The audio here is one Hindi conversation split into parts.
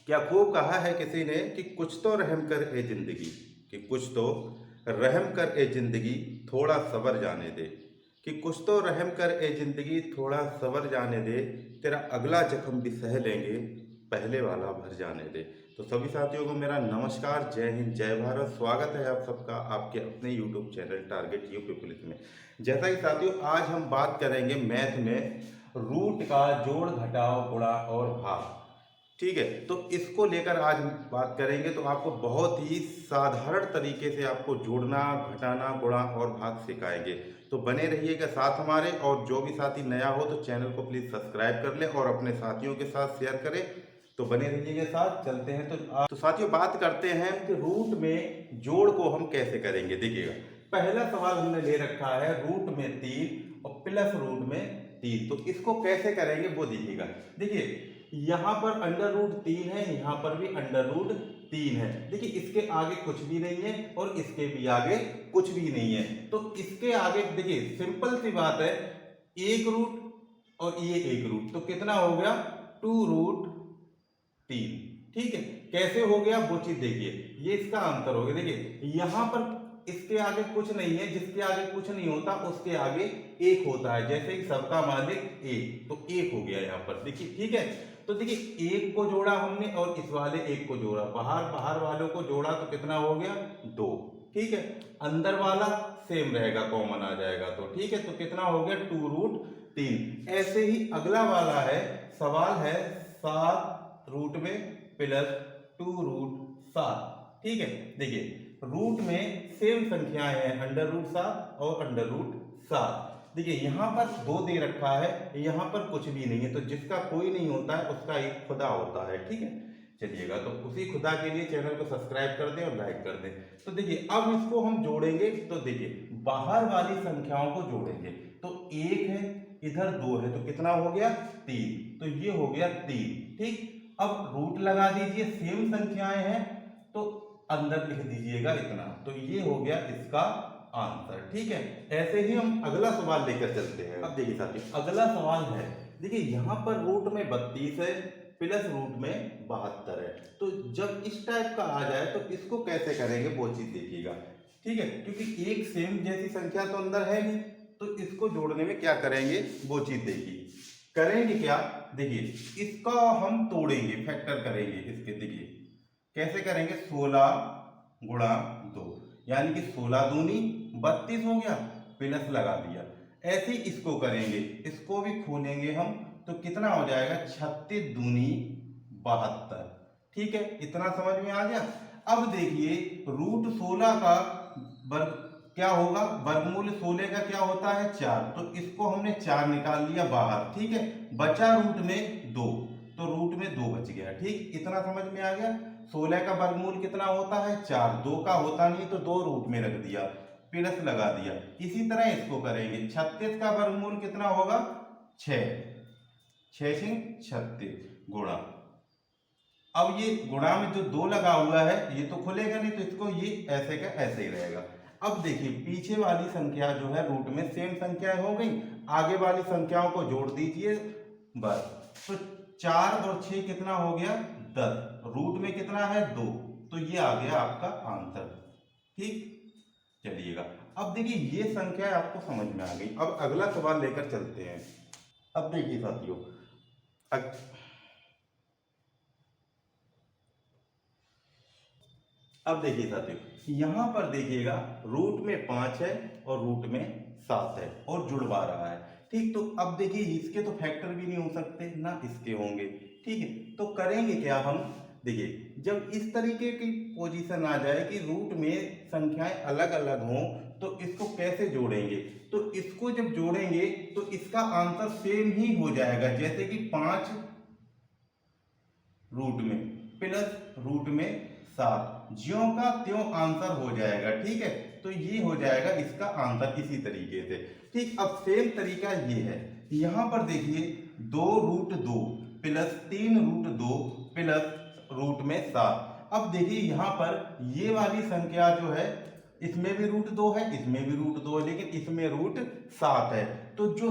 क्या खूब कहा है किसी ने कि कुछ तो रहम कर ए जिंदगी, कि कुछ तो रहम कर ए जिंदगी, थोड़ा सबर जाने दे। कि कुछ तो रहम कर ए जिंदगी, थोड़ा सबर जाने दे। तेरा अगला जख्म भी सह लेंगे, पहले वाला भर जाने दे। तो सभी साथियों को मेरा नमस्कार, जय हिंद, जय भारत। स्वागत है आप सबका आपके अपने YouTube channel target you peoples में। जैसा कि साथियों, आज हम बात करेंगे मैथ में रूट का जोड़, घटाव, गुणा और भाग। ठीक है, तो इसको लेकर आज हम बात करेंगे। तो आपको बहुत ही साधारण तरीके से आपको जोड़ना, घटाना, गुणा और भाग सिखाएंगे। तो बने रहिएगा साथ हमारे। और जो भी साथी नया हो तो चैनल को प्लीज सब्सक्राइब कर ले और अपने साथियों के साथ शेयर करें। तो बने रहिएगा साथ, चलते हैं। तो साथियों, बात करते हैं कि रूट में जोड़ को हम कैसे करेंगे। देखिएगा, पहला सवाल हमने ले रखा है रूट में 3 और प्लस रूट में 3। तो इसको कैसे करेंगे वो देखिएगा। देखिए, यहां पर अंडर रूट 3 है, यहां पर भी अंडर रूट 3 है। देखिए, इसके आगे कुछ भी नहीं है और इसके भी आगे कुछ भी नहीं है। तो इसके आगे देखिए, सिंपल सी बात है, एक रूट और ये एक रूट, तो कितना हो गया 2√3। ठीक है, कैसे हो गया वो चीज देखिए, ये इसका आंसर हो गया। देखिए, यहां पर इसके आगे कुछ नहीं है, जिसके आगे कुछ नहीं होता उसके आगे एक होता है। जैसे कि सबका मालिक एक, तो एक हो गया यहां पर। देखिए, ठीक है। तो देखिए, एक को जोड़ा हमने और इस वाले एक को जोड़ा, बाहर बाहर वालों को जोड़ा तो कितना हो गया 2। ठीक है, अंदर वाला सेम रहेगा, कॉमन आ जाएगा। तो ठीक है, तो कितना हो गया 2√3। ऐसे ही अगला वाला है, सवाल है 7 रूट में प्लस 2√7। ठीक है, देखिए रूट में सेम संख्याएं हैं, अंडर रूट 7 और अंडर रूट 7। देखिए, यहां पर 2 दे रखा है, यहां पर कुछ भी नहीं है। तो जिसका कोई नहीं होता है उसका एक खुदा होता है। ठीक है, चलिएगा, तो उसी खुदा के लिए चैनल को सब्सक्राइब कर दें और लाइक कर दें। तो देखिए, अब इसको हम जोड़ेंगे। तो देखिए, बाहर वाली संख्याओं को जोड़ेंगे। तो 1 है, इधर 2 है, तो कितना हो गया 3। तो ये हो गया 3। ठीक, अब रूट लगा दीजिए, सेम संख्याएं हैं तो अंदर लिख दीजिएगा इतना। तो ये हो गया इसका आंसर। ठीक है, ऐसे ही हम अगला सवाल लेकर चलते हैं। अब देखिए साथियों, अगला सवाल है, देखिए यहां पर रूट में 32 है, प्लस रूट में 72 है। तो जब इस टाइप का आ जाए तो इसको कैसे करेंगे वो चीज देखिएगा। ठीक है, क्योंकि एक सेम जैसी संख्या तो अंदर है नहीं, तो इसको जोड़ने में क्या करेंगे वो चीज देखिए। करेंगे क्या, देखिए इसका हम तोड़ेंगे, फैक्टर करेंगे इसके। देखिए कैसे करेंगे, 16 × 2, यानी कि 16 दूनी 32 हो गया, प्लस लगा दिया। ऐसे ही इसको करेंगे, इसको भी खोलेंगे हम, तो कितना हो जाएगा 36 दूनी 72। ठीक है, इतना समझ में आ गया। अब देखिए, रूट 16 का वर्ग क्या होगा, वर्गमूल 16 का क्या होता है 4। तो इसको हमने 4 निकाल लिया बाहर। ठीक है, बचा रूट में 2, तो रूट में 2 बच गया। ठीक, इतना समझ में आ गया। 16 का वर्गमूल कितना होता है 4, 2 का होता नहीं तो 2 रूट में रख दिया, प्लस लगा दिया। इसी तरह इसको करेंगे, 36 का वर्गमूल कितना होगा 6, 6 × 36 गुणा। अब ये गुणा में जो 2 लगा हुआ है ये तो खुलेगा नहीं, तो इसको ये ऐसे का ऐसे ही रहेगा। अब देखिए, पीछे वाली संख्या जो है रूट में सेम संख्या हो गई, आगे वाली संख्याओं को जोड़ दीजिए बस। तो 4 और 6 कितना हो गया 10, रूट में कितना है 2, तो ये आ गया आपका आंसर। ठीक, चलिएगा, अब देखिए ये संख्या आपको समझ में आ गई। अब अगला सवाल लेकर चलते हैं। अब देखिए साथियों, अब देखिए साथियों, यहां पर देखिएगा रूट में 5 है और रूट में 7 है और जुड़वा रहा है। ठीक, तो अब देखिए इसके तो फैक्टर भी नहीं हो सकते ना इसके होंगे। ठीक है, तो करेंगे क्या हम, देखिए जब इस तरीके की पोजीशन आ जाए कि रूट में संख्याएं अलग अलग हों तो इसको कैसे जोड़ेंगे। तो इसको जब जोड़ेंगे तो इसका आंसर सेम ही हो जाएगा, जैसे कि 5 रूट में प्लस रूट में 7, ज्यों का त्यों आंसर हो जाएगा। ठीक है, तो ये हो जाएगा इसका आंसर इसी तरीके से। ठीक, अब सेम तरीका ये है, यहां पर देखिए 2√2 प्लस 3√2 प्लस रूट में 7। अब देखिए यहां पर ये वाली संख्या जो है इसमें भी √2 है, इसमें भी √2 है, लेकिन इसमें √7 है। तो जो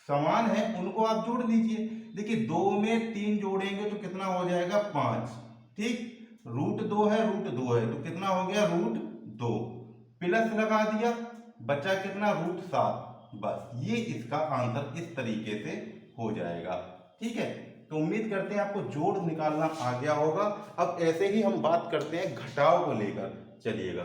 समान है उनको आप जोड़ दीजिए। देखिए 2 में 3 जोड़ेंगे तो कितना हो जाएगा 5, ठीक। √2 है, √2 है तो कितना हो गया √2, प्लस लगा दिया, बचा कितना √7। बस ये इसका आंसर इस तरीके से हो जाएगा, ठीक है। तो उम्मीद करते हैं आपको जोड़ निकालना आ गया होगा। अब ऐसे ही हम बात करते हैं घटाव को लेकर, चलिएगा।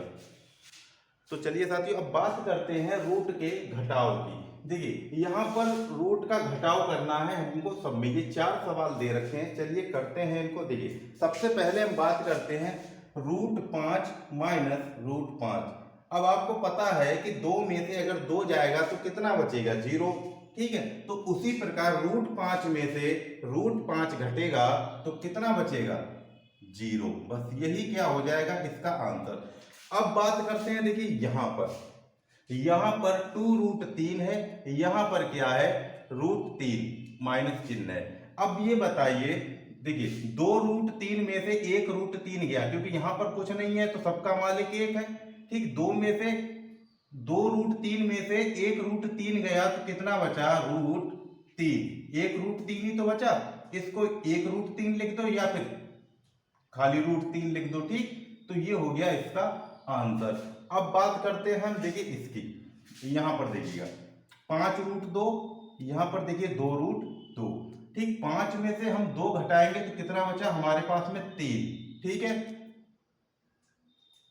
तो चलिए साथियों अब बात करते हैं रूट के घटाव की। देखिए यहाँ पर रूट का घटाव करना है हमको, सब में ये 4 सवाल दे रखे हैं, चलिए करते हैं इनको। देखिए सबसे पहले हम बात करते हैं √5 माइनस √5। अब आपको पता है कि 2 में से अगर 2 जाएगा तो कितना बचेगा 0, ठीक है। तो उसी प्रकार √5 में से √5 घटेगा तो कितना बचेगा 0। बस यही क्या हो जाएगा इसका आंसर। अब बात करते हैं, देखिए यहां पर 2√3 है, यहां पर क्या है √3 माइनस चिन्ह है। अब ये बताइए, देखिए 2√3 में से 1 √3 गया, क्योंकि यहां पर कुछ नहीं है तो सबका मालिक 1 है, ठीक। 2 √3 में से 1 √3 गया तो कितना बचा √3, 1 √3 ही तो बचा। इसको 1 √3 लिख दो या फिर खाली √3 लिख दो, ठीक। तो ये हो गया इसका आंसर। अब बात करते हैं हम, देखिए इसकी, यहां पर देखिएगा 5√2, यहां पर देखिए 2√2, ठीक। 5 में से हम 2 घटाएंगे तो कितना बचा हमारे पास में 3, ठीक है।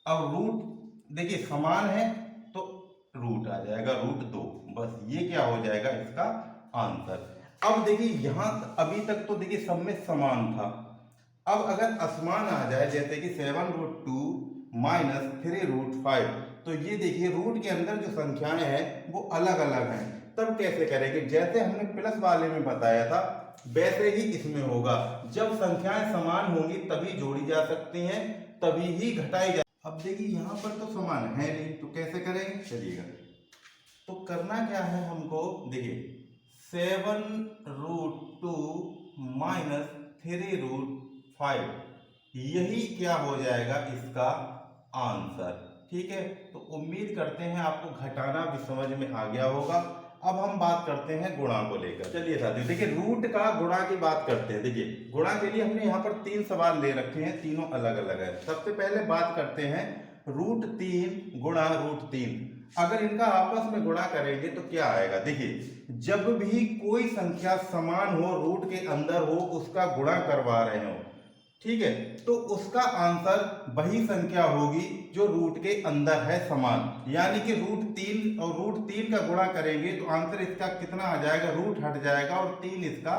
अब रूट देखिए समान है तो रूट आ जाएगा √2, बस ये क्या हो जाएगा इसका आंसर। अब देखिए यहां अभी तक तो देखिए सब में समान था, अब अगर असमान आ जाए जैसे कि 7√2 माइनस 3√5, तो ये देखिए रूट के अंदर जो संख्याएं हैं वो अलग अलग हैं, तब कैसे करेंगे। जैसे हमने प्लस वाले में बताया था वैसे ही इसमें होगा, जब संख्याएं समान होंगी तभी जोड़ी जा सकती हैं, तभी ही घटाई जा। अब देखिए यहाँ पर तो समान है नहीं तो कैसे करेंगे, चलिएगा। तो करना क्या है हमको, देखिए 7√2 माइनस 3√5, यही क्या हो जाएगा इसका आंसर, ठीक है। तो उम्मीद करते हैं आपको घटाना भी समझ में आ गया होगा। अब हम बात करते हैं गुणा को लेकर। चलिए साथियों देखिए रूट का गुणा की बात करते हैं। देखिए गुणा के लिए हमने यहाँ पर 3 सवाल ले रखे हैं, तीनों अलग अलग है। सबसे पहले बात करते हैं √3 गुणा √3। अगर इनका आपस में गुणा करेंगे तो क्या आएगा, देखिए जब भी कोई संख्या समान हो, रूट के अंदर हो, उसका गुणा करवा रहे हो, ठीक है, तो उसका आंसर वही संख्या होगी जो रूट के अंदर है समान। यानी कि √3 और √3 का गुणा करेंगे तो आंसर इसका कितना आ जाएगा, रूट हट जाएगा और 3 इसका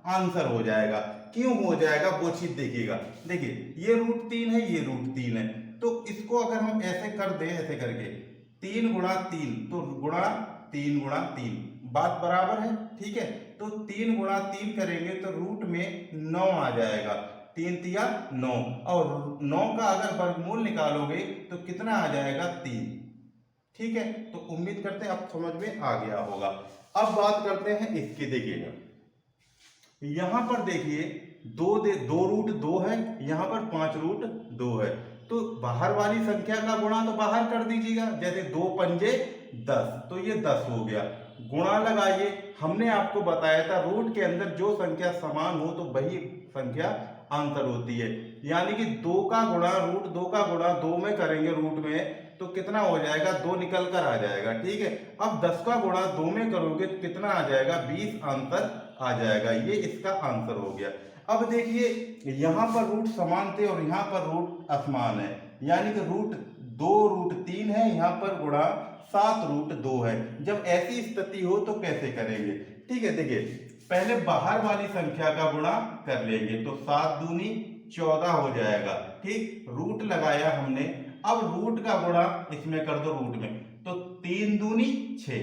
आंसर हो जाएगा। क्यों हो जाएगा वो चीज देखिएगा। देखिए ये √3 है, ये √3 है, तो इसको अगर हम ऐसे कर दें, ऐसे करके 3 गुणा 3, तो गुणा 3 गुणा 3, बात बराबर है, ठीक है। तो 3 गुणा 3 करेंगे तो रूट में 9 आ जाएगा, 3 तिया 9, और 9 का अगर वर्गमूल निकालोगे तो कितना आ जाएगा 3, ठीक है। तो उम्मीद करते हैं आप समझ में आ गया होगा। अब बात करते हैं इसकी, देखिएगा यहां पर देखिए 2√2 है, यहां पर 5√2 है, तो बाहर वाली संख्या का गुणा तो बाहर कर दीजिएगा, जैसे 2 पंजे 10, तो ये 10 हो गया। गुणा लगाइए, हमने आपको बताया था रूट के अंदर जो संख्या समान हो तो वही संख्या आंसर होती है। यानी कि 2 का गुणा √2 का गुणा 2 में करेंगे रूट में तो कितना हो जाएगा, 2 निकल कर आ जाएगा, ठीक है। अब 10 का गुणा 2 में करोगे तो कितना आ जाएगा, 20 आंसर आ जाएगा, ये इसका आंसर हो गया। अब देखिए यहाँ पर रूट समान थे और यहाँ पर रूट असमान है, यानी कि √3 है, यहाँ पर गुणा 7√2 है। जब ऐसी स्थिति हो तो कैसे करेंगे, ठीक है। देखिए पहले बाहर वाली संख्या का गुणा कर लेंगे तो 7 दूनी 14 हो जाएगा, ठीक। रूट लगाया हमने, अब रूट का गुणा इसमें कर दो रूट में, तो 3 दूनी 6,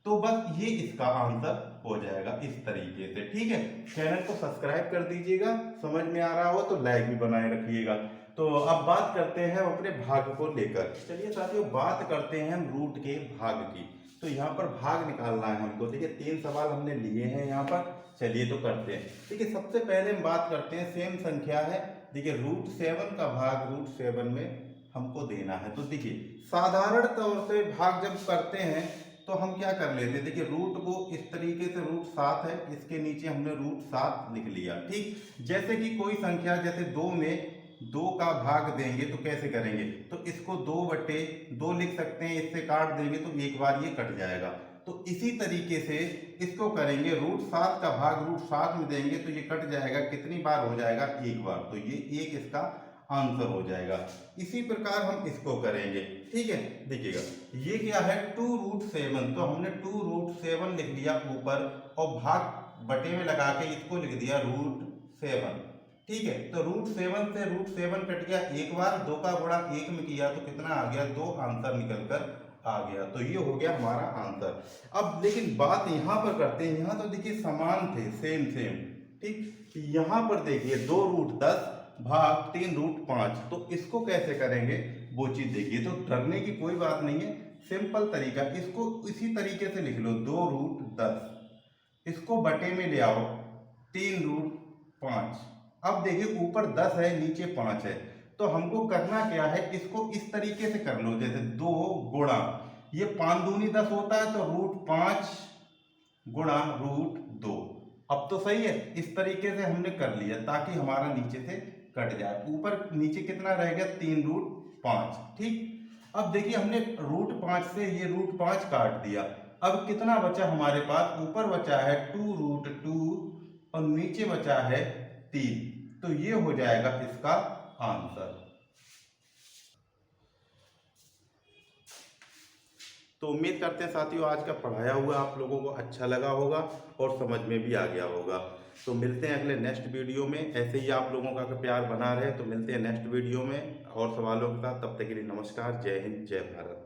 तो बस ये इसका आंसर हो जाएगा इस तरीके से, ठीक है। चैनल को सब्सक्राइब कर दीजिएगा, समझ में आ रहा हो तो लाइक भी बनाए रखिएगा। तो अब बात करते हैं अपने भाग को लेकर। चलिए साथियों बात करते हैं हम रूट के भाग की। तो यहाँ पर भाग निकालना है हमको, देखिए 3 सवाल हमने लिए हैं यहाँ पर, चलिए तो करते हैं। देखिए सबसे पहले हम बात करते हैं, सेम संख्या है, देखिए √7 का भाग √7 में हमको देना है। तो देखिए साधारण तौर से भाग जब करते हैं तो हम क्या कर लेते हैं, देखिए रूट को इस तरीके से, रूट 7 है, इसके नीचे हमने रूट 7 लिख लिया। ठीक, जैसे कि कोई संख्या जैसे 2 में 2 का भाग देंगे तो कैसे करेंगे, तो इसको 2/2 लिख सकते हैं, इससे काट देंगे तो एक बार ये कट जाएगा। तो इसी तरीके से इसको करेंगे, रूट 7 का भाग रूट 7 में देंगे तो ये कट जाएगा, कितनी बार हो जाएगा, एक बार, तो ये एक इसका आंसर हो जाएगा। इसी प्रकार हम इसको करेंगे। ठीक है, देखिएगा ये क्या है, 2√7, तो हमने 2√7 लिख लिया ऊपर और भाग बटे में लगा के इसको लिख दिया √7। ठीक है, तो √7 से √7 कट गया एक बार, 2 का गुणा 1 में किया तो कितना आ गया, 2 आंसर निकल कर आ गया। तो ये हो गया हमारा आंसर। अब लेकिन बात यहाँ पर करते हैं, यहाँ तो देखिए समान थे, सेम सेम। ठीक, यहाँ पर देखिए 2√10 भाग 3√5, तो इसको कैसे करेंगे वो चीज देखिए। तो डरने की कोई बात नहीं है, सिंपल तरीका, इसको इसी तरीके से लिख लो, 2√10, इसको बटे में ले आओ 3√5। अब देखिए ऊपर 10 है, नीचे 5 है, तो हमको करना क्या है, इसको इस तरीके से कर लो, जैसे 2 गुणा, ये 5 दूनी 10 होता है, तो √5 गुणा √2। अब तो सही है, इस तरीके से हमने कर लिया ताकि हमारा नीचे से कट जाए, ऊपर नीचे कितना रह गया, 3√5। ठीक, अब देखिए हमने √5 से ये √5 काट दिया, अब कितना बचा हमारे पास, ऊपर बचा है 2√2 और नीचे बचा है 3, तो ये हो जाएगा इसका आंसर। तो उम्मीद करते हैं साथियों आज का पढ़ाया हुआ आप लोगों को अच्छा लगा होगा और समझ में भी आ गया होगा। तो मिलते हैं अगले नेक्स्ट वीडियो में, ऐसे ही आप लोगों का प्यार बना रहे। तो मिलते हैं नेक्स्ट वीडियो में और सवालों के साथ, तब तक के लिए नमस्कार, जय हिंद, जय भारत।